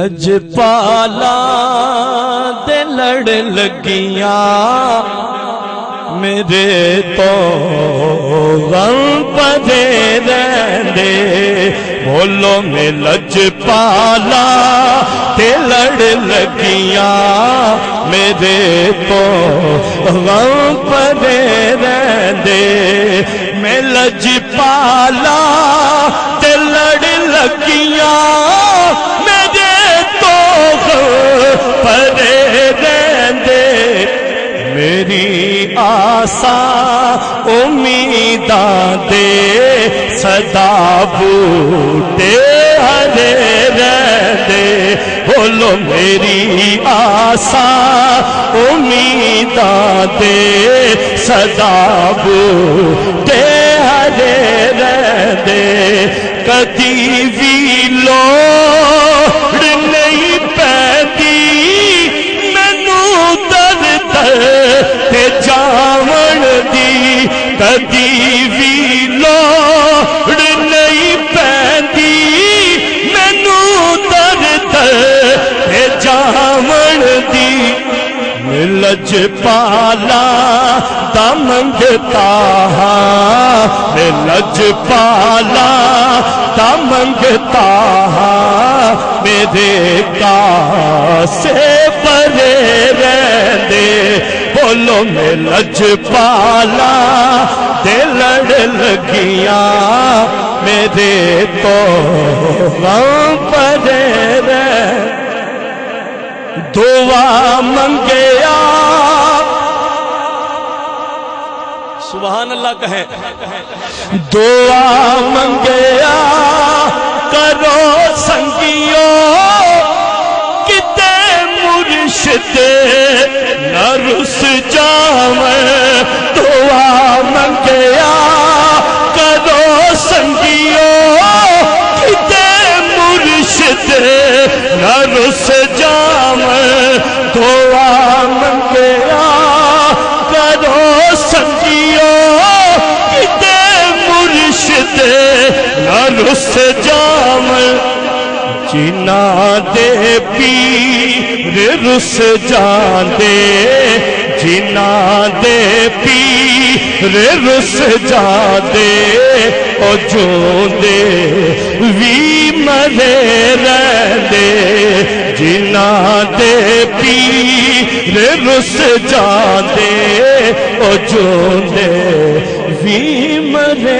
لجپالا دے لڑ لگیاں میرے تو غم پدے رہندے بولو میں لجپالا دے لڑ لگیاں میرے تو غم پدے رہندے میں لجپالا دے لڑ لگیاں پرے رہندے میری آسا امیداں دے صدا بوٹے ہرے رہندے بولو میری آسا امیداں دے صدا بوٹے ہرے رہندے کدی بھی لوڑ نہیں پیندی مینوں در در تے جاون دی کدی بھی لوڑ نہیں پیندی مینوں در در تے جاون دی لجپالا دا منگتا ہاں میں لجپالا دا منگتا ہاں میرے کاسے پرے رہندے بولو میں لجپالا دے لڑ لگیاں میرے تو غم پرے رہندے دعا منگیا سبحان اللہ کہیں دعا منگیا کرو سنگیو کتے مرشد نہ رس جاویں دعا منگیا کرو سنگیو کتے مرشد نہ رس جاویں دعا منگیا کرو سنگیو کتے مرشد نہ رس جاویں جنا دے پیر رس جاندے جنا دے پیر رس جاندے او جوندے وی مرے رہندے جنا دے پیر رس جاندے او جوندے وی مرے